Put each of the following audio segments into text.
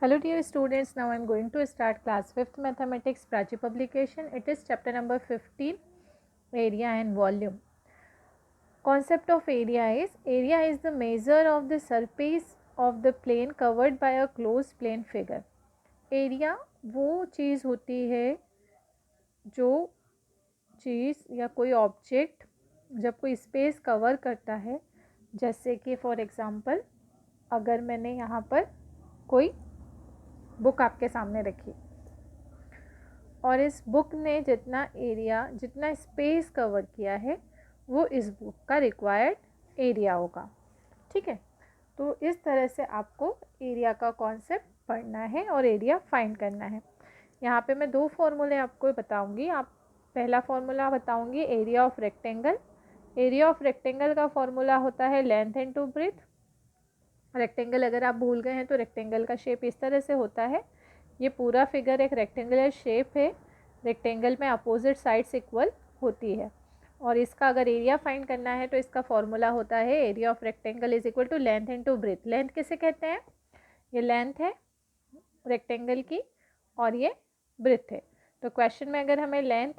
Hello dear students, now I am going to start class 5th mathematics Prachi publication. It is chapter number 15, area and volume. Concept of area is the measure of the surface of the plane covered by a closed plane figure. Area वो चीज़ होती है जो चीज़ या कोई object जब कोई space cover करता है, जैसे कि फॉर एग्ज़ाम्पल अगर मैंने यहाँ पर कोई बुक आपके सामने रखी और इस बुक ने जितना स्पेस कवर किया है वो इस बुक का रिक्वायर्ड एरिया होगा। ठीक है, तो इस तरह से आपको एरिया का कॉन्सेप्ट पढ़ना है और एरिया फाइंड करना है। यहाँ पे मैं दो फॉर्मूले आपको बताऊँगी। पहला फॉर्मूला बताऊँगी area of rectangle. Area of rectangle का फॉर्मूला होता है लेंथ इनटू ब्रेथ। रेक्टेंगल अगर आप भूल गए हैं तो रेक्टेंगल का शेप इस तरह से होता है। ये पूरा फिगर एक रेक्टेंगुलर शेप है। रेक्टेंगल में अपोजिट साइड्स इक्वल होती है और इसका अगर एरिया फाइंड करना है तो इसका फॉर्मूला होता है area of rectangle is equal to length into breadth. Length किसे कहते हैं? ये लेंथ है रेक्टेंगल की और ये ब्रेथ है। तो क्वेश्चन में अगर हमें लेंथ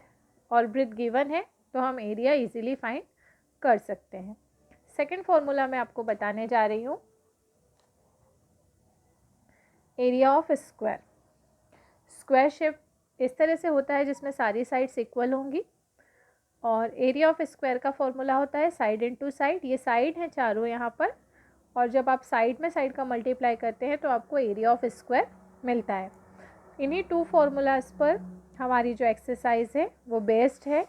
और ब्रेथ गिवन है तो हम एरिया इजीली फाइंड कर सकते हैं। सेकेंड फॉर्मूला मैं आपको बताने जा रही हूँ area of square. Square shape इस तरह से होता है जिसमें सारी साइड्स इक्वल होंगी और एरिया ऑफ स्क्वायर का फॉर्मूला होता है साइड इनटू साइड। ये साइड हैं चारों यहाँ पर और जब आप साइड में साइड का मल्टीप्लाई करते हैं तो आपको एरिया ऑफ स्क्वायर मिलता है। इन्हीं टू फार्मूलाज पर हमारी जो एक्सरसाइज है वो बेस्ड है।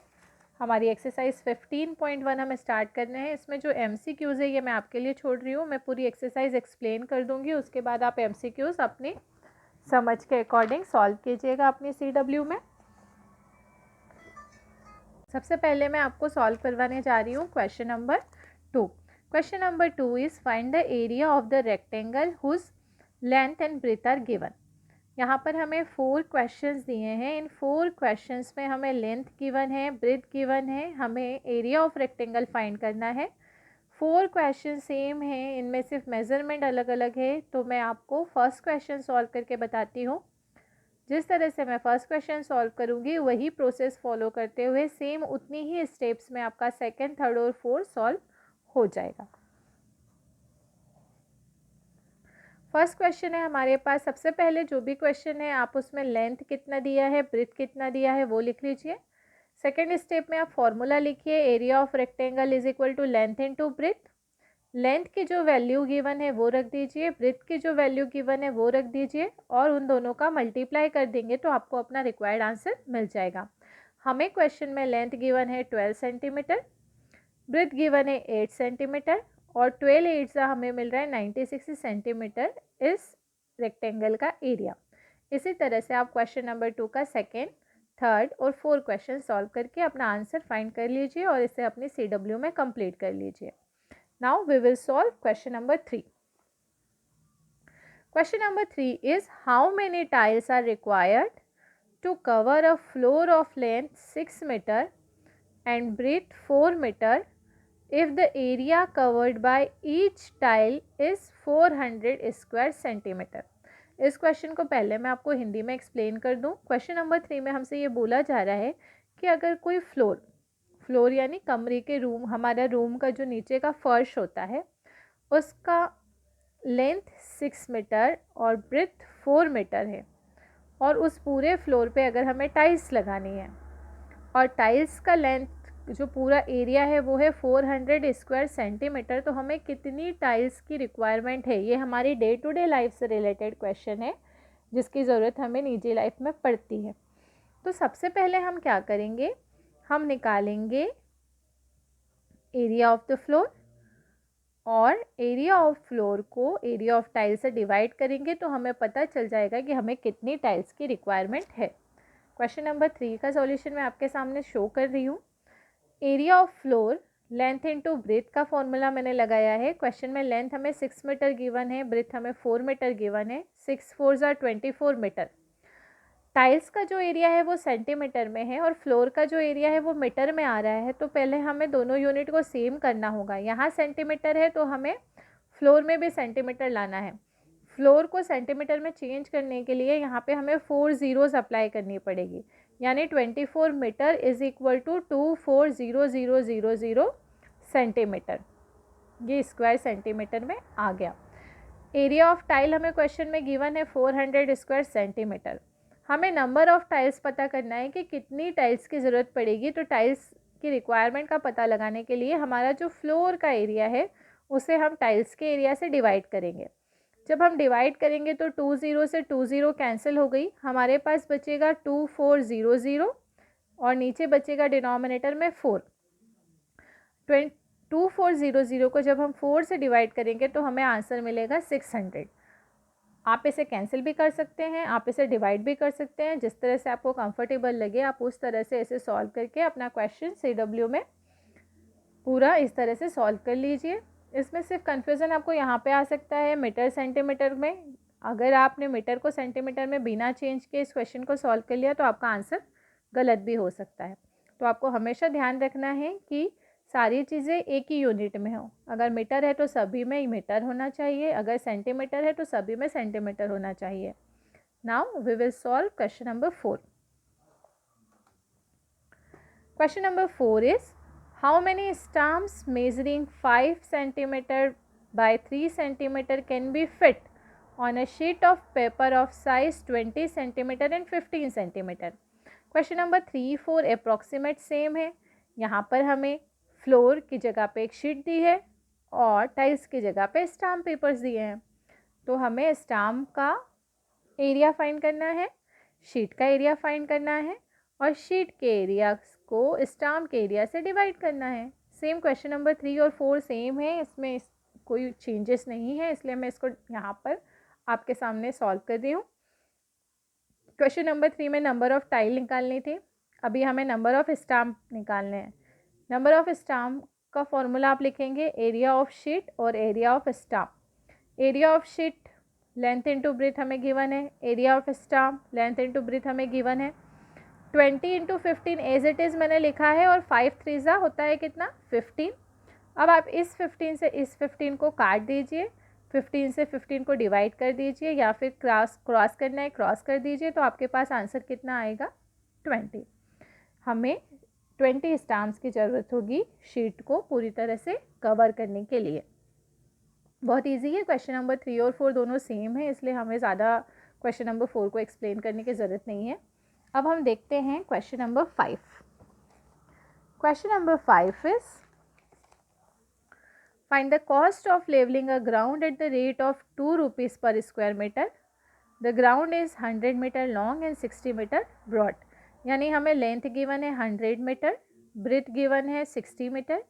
हमारी एक्सरसाइज 15.1 हम स्टार्ट करने हैं। इसमें जो MCQs है ये मैं आपके लिए छोड़ रही हूँ। मैं पूरी एक्सरसाइज एक्सप्लेन कर दूँगी, उसके बाद आप MCQs अपनी समझ के अकॉर्डिंग सॉल्व कीजिएगा अपनी CW में। सबसे पहले मैं आपको सॉल्व करवाने जा रही हूँ question number 2। Question number 2 is find the area of the rectangle whose length and breadth are given. यहाँ पर हमें 4 क्वेश्चंस दिए हैं। इन 4 क्वेश्चंस में हमें लेंथ गिवन है, ब्रेथ गिवन है, हमें एरिया ऑफ रेक्टेंगल फाइंड करना है। 4 क्वेश्चन सेम हैं, इनमें सिर्फ मेज़रमेंट अलग अलग है। तो मैं आपको फर्स्ट क्वेश्चन सॉल्व करके बताती हूँ। जिस तरह से मैं फर्स्ट क्वेश्चन सॉल्व करूँगी वही प्रोसेस फॉलो करते हुए सेम उतनी ही स्टेप्स में आपका सेकंड, थर्ड और फोर्थ सॉल्व हो जाएगा। फर्स्ट क्वेश्चन है हमारे पास। सबसे पहले जो भी क्वेश्चन है आप उसमें लेंथ कितना दिया है, ब्रेथ कितना दिया है वो लिख लीजिए। सेकेंड स्टेप में आप फॉर्मूला लिखिए area of rectangle is equal to length into breadth. Length की जो वैल्यू गिवन है वो रख दीजिए, ब्रेथ की जो वैल्यू गिवन है वो रख दीजिए और उन दोनों का मल्टीप्लाई कर देंगे तो आपको अपना रिक्वायर्ड आंसर मिल जाएगा। हमें क्वेश्चन में लेंथ गिवन है 12 सेंटीमीटर, ब्रेथ गिवन है 8 सेंटीमीटर और 12 8 हमें मिल रहा है 96 सेंटीमीटर इस रेक्टेंगल का एरिया। इसी तरह से आप क्वेश्चन नंबर 2 का सेकेंड, थर्ड और फोर्थ क्वेश्चन सॉल्व करके अपना आंसर फाइंड कर लीजिए और इसे अपनी CW में कंप्लीट कर लीजिए। Now we will solve question number 3. Question number 3 is how many tiles are required to cover a floor of length 6 meter and breadth 4 meter if the area covered by each tile is 400 square centimeter. इस question को पहले मैं आपको हिंदी में explain कर दूं। Question number 3 में हमसे ये बोला जा रहा है कि अगर कोई फ्लोर यानी कमरे के रूम, हमारा रूम का जो नीचे का फर्श होता है उसका लेंथ 6 मीटर और ब्रेथ 4 मीटर है और उस पूरे फ्लोर पे अगर हमें टाइल्स लगानी है और टाइल्स का लेंथ जो पूरा एरिया है वो है 400 स्क्वायर सेंटीमीटर, तो हमें कितनी टाइल्स की रिक्वायरमेंट है? ये हमारी डे टू डे लाइफ से रिलेटेड क्वेश्चन है जिसकी ज़रूरत हमें निजी लाइफ में पड़ती है। तो सबसे पहले हम क्या करेंगे, हम निकालेंगे एरिया ऑफ द फ्लोर और एरिया ऑफ फ्लोर को एरिया ऑफ टाइल से डिवाइड करेंगे तो हमें पता चल जाएगा कि हमें कितनी टाइल्स की रिक्वायरमेंट है। क्वेश्चन नंबर 3 का सॉल्यूशन मैं आपके सामने शो कर रही हूँ। Area of floor length into breath का फॉर्मूला मैंने लगाया है। क्वेश्चन में लेंथ हमें 6 मीटर गिवन है, ब्रेथ हमें 4 मीटर गिवन है। 6 4 24 मीटर। टाइल्स का जो एरिया है वो सेंटीमीटर में है और फ्लोर का जो एरिया है वो मीटर में आ रहा है, तो पहले हमें दोनों यूनिट को सेम करना होगा। यहाँ सेंटीमीटर है तो हमें फ्लोर में भी सेंटीमीटर लाना है। फ्लोर को सेंटीमीटर में चेंज करने के लिए यहाँ पे हमें 4 ज़ीरोज़ अप्लाई करनी पड़ेगी, यानी 24 metre is equal to 240000 centimetre, ये स्क्वायर सेंटीमीटर में आ गया। एरिया ऑफ टाइल हमें क्वेश्चन में गिवन है 400 स्क्वायर सेंटीमीटर। हमें नंबर ऑफ टाइल्स पता करना है कि कितनी टाइल्स की ज़रूरत पड़ेगी। तो टाइल्स की रिक्वायरमेंट का पता लगाने के लिए हमारा जो फ्लोर का एरिया है उसे हम टाइल्स के एरिया से डिवाइड करेंगे। जब हम डिवाइड करेंगे तो 20 से 20 कैंसिल हो गई, हमारे पास बचेगा 2400 और नीचे बचेगा डिनोमिनेटर में 4। 2400 को जब हम 4 से डिवाइड करेंगे तो हमें आंसर मिलेगा 600। आप इसे कैंसिल भी कर सकते हैं, आप इसे डिवाइड भी कर सकते हैं, जिस तरह से आपको कंफर्टेबल लगे आप उस तरह से इसे सॉल्व करके अपना क्वेश्चन CW में पूरा इस तरह से सॉल्व कर लीजिए। इसमें सिर्फ कन्फ्यूज़न आपको यहाँ पे आ सकता है मीटर सेंटीमीटर में। अगर आपने मीटर को सेंटीमीटर में बिना चेंज के इस क्वेश्चन को सॉल्व कर लिया तो आपका आंसर गलत भी हो सकता है। तो आपको हमेशा ध्यान रखना है कि सारी चीज़ें एक ही यूनिट में हो। अगर मीटर है तो सभी में मीटर होना चाहिए, अगर सेंटीमीटर है तो सभी में सेंटीमीटर होना चाहिए। Now we will solve question number 4। Question number 4 is how many stamps measuring 5 centimeter by 3 centimeter can be fit on a sheet of paper of size 20 centimeter and 15 centimeter। Question number 3, 4 approximate same है। यहाँ पर हमें floor की जगह पे एक sheet दी है और टाइल्स की जगह पे स्टाम्प पेपर्स दिए हैं। तो हमें स्टाम्प का एरिया फाइंड करना है, शीट का एरिया फाइंड करना है और शीट के एरिया को स्टाम्प के एरिया से डिवाइड करना है। सेम क्वेश्चन नंबर 3 और 4 सेम है, इसमें कोई चेंजेस नहीं है, इसलिए मैं इसको यहाँ पर आपके सामने सॉल्व कर रही हूँ। क्वेश्चन नंबर 3 में नंबर ऑफ़ टाइल निकालनी थी, अभी हमें नंबर ऑफ़ स्टाम्प निकालने हैं। नंबर ऑफ़ स्टाम्प का फॉर्मूला आप लिखेंगे एरिया ऑफ शीट और area of stamp. Area of sheet length into breadth हमें गिवन है, area of stamp length into breadth हमें गिवन है। 20 इंटू 15 एज इट इज़ मैंने लिखा है और 5 3 होता है कितना 15। अब आप इस 15 से इस 15 को काट दीजिए, 15 से 15 को डिवाइड कर दीजिए या फिर क्रॉस करना है क्रॉस कर दीजिए, तो आपके पास आंसर कितना आएगा 20। हमें 20 स्टाम्प्स की ज़रूरत होगी शीट को पूरी तरह से कवर करने के लिए। बहुत इजी है, क्वेश्चन नंबर 3 और 4 दोनों सेम है, इसलिए हमें ज़्यादा क्वेश्चन नंबर 4 को एक्सप्लेन करने की ज़रूरत नहीं है। अब हम देखते हैं question number 5। Question number 5 is find the cost of levelling a ground at the rate of 2 rupees per square metre. The ground is 100 metre long and 60 metre broad. यानी हमें लेंथ गिवन है 100 मीटर, ब्रेथ गिवन है 60 metre.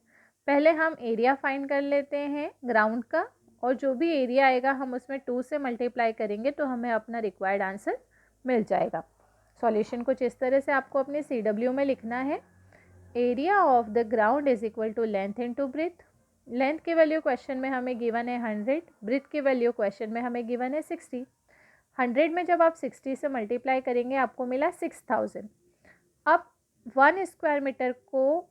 पहले हम area find कर लेते हैं ground का, और जो भी एरिया आएगा हम उसमें 2 से मल्टीप्लाई करेंगे तो हमें अपना रिक्वायर्ड आंसर मिल जाएगा। सॉल्यूशन कुछ इस तरह से आपको अपने CW में लिखना है। Area of the ground is equal to length into breadth. Length की वैल्यू क्वेश्चन में हमें गिवन है 100, ब्रेथ की वैल्यू क्वेश्चन में हमें गिवन है 60। 100 में जब आप 60 से मल्टीप्लाई करेंगे आपको मिला 6000। अब 1 स्क्वायर मीटर को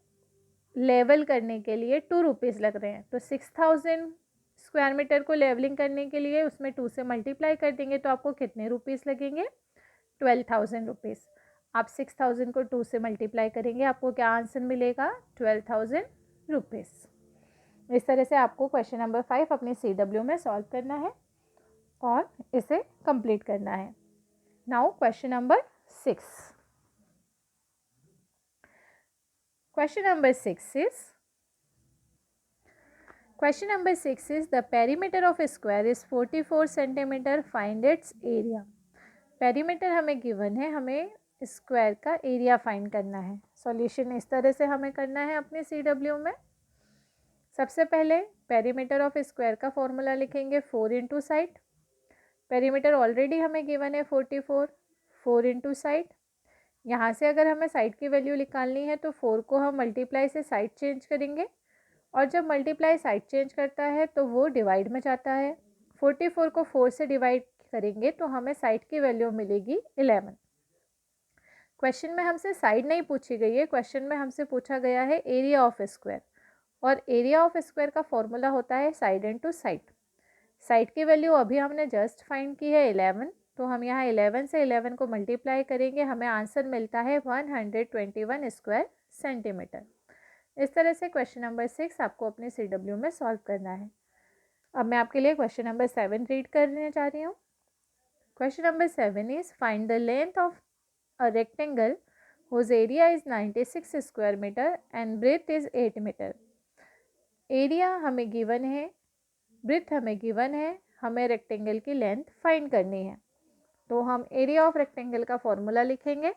लेवल करने के लिए 2 रुपीज़ लग रहे हैं, तो 6000 स्क्वायर मीटर को लेवलिंग करने के लिए उसमें 2 से मल्टीप्लाई कर देंगे तो आपको कितने रुपीज़ लगेंगे 12,000 रुपीज़। आप 6,000 को 2 से मल्टीप्लाई करेंगे आपको क्या आंसर मिलेगा 12,000 रुपीज़। इस तरह से आपको क्वेश्चन नंबर 5 अपने CW में सॉल्व करना है और इसे कंप्लीट करना है। Now question number 6। Question number 6 is the perimeter of a square is 44 centimeter, find its area। Perimeter हमें गिवन है, हमें स्क्वायर का एरिया फाइंड करना है। सॉल्यूशन इस तरह से हमें करना है अपने CW में। सबसे पहले पेरीमीटर ऑफ स्क्वायर का फॉर्मूला लिखेंगे 4 इंटू साइड। पेरीमीटर ऑलरेडी हमें गिवन है 44, 4 इंटू साइड। यहाँ से अगर हमें साइड की वैल्यू निकालनी है तो 4 को हम मल्टीप्लाई से साइड चेंज करेंगे, और जब मल्टीप्लाई साइड चेंज करता है तो वो डिवाइड में जाता है। 44 को 4 से डिवाइड करेंगे तो हमें साइड की वैल्यू मिलेगी 11। क्वेश्चन में हमसे साइड नहीं पूछी गई है, क्वेश्चन में हमसे पूछा गया है एरिया ऑफ स्क्वायर, और एरिया ऑफ स्क्वायर का फॉर्मूला होता है साइड इनटू साइड। साइड की वैल्यू अभी हमने जस्ट फाइंड की है 11, तो हम यहाँ 11 से 11 को मल्टीप्लाई करेंगे, हमें आंसर मिलता है 121 स्क्वायर सेंटीमीटर। इस तरह से क्वेश्चन नंबर 6 आपको अपने CW में सॉल्व करना है। अब मैं आपके लिए क्वेश्चन नंबर 7 रीड करने जा रही हूँ। Question number 7 is find the length of a rectangle whose area is 96 square metre and breadth is 8 metre. Area हमें गिवन है, ब्रेथ हमें गिवन है, हमें रेक्टेंगल की लेंथ फाइंड करनी है। तो हम एरिया ऑफ रेक्टेंगल का फॉर्मूला लिखेंगे।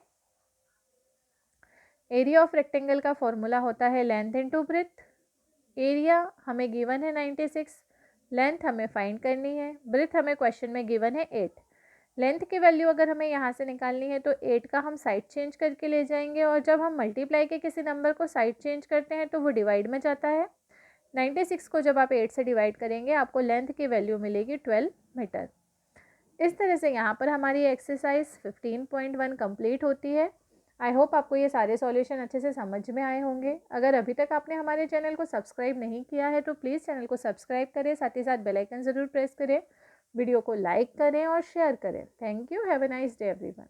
एरिया ऑफ रेक्टेंगल का फॉर्मूला होता है लेंथ इनटू ब्रेथ। एरिया हमें गिवन है 96, लेंथ हमें फाइंड करनी है, ब्रेथ हमें क्वेश्चन में गिवन है 8। लेंथ की वैल्यू अगर हमें यहाँ से निकालनी है तो 8 का हम साइड चेंज करके ले जाएंगे, और जब हम मल्टीप्लाई के किसी नंबर को साइड चेंज करते हैं तो वो डिवाइड में जाता है। 96 को जब आप 8 से डिवाइड करेंगे आपको लेंथ की वैल्यू मिलेगी 12 मीटर। इस तरह से यहाँ पर हमारी एक्सरसाइज 15.1 कंप्लीट होती है। आई होप आपको ये सारे सॉल्यूशन अच्छे से समझ में आए होंगे। अगर अभी तक आपने हमारे चैनल को सब्सक्राइब नहीं किया है तो प्लीज़ चैनल को सब्सक्राइब करें, साथ ही साथ बेल आइकन ज़रूर प्रेस करें, वीडियो को लाइक करें और शेयर करें। Thank you, have a nice day everyone.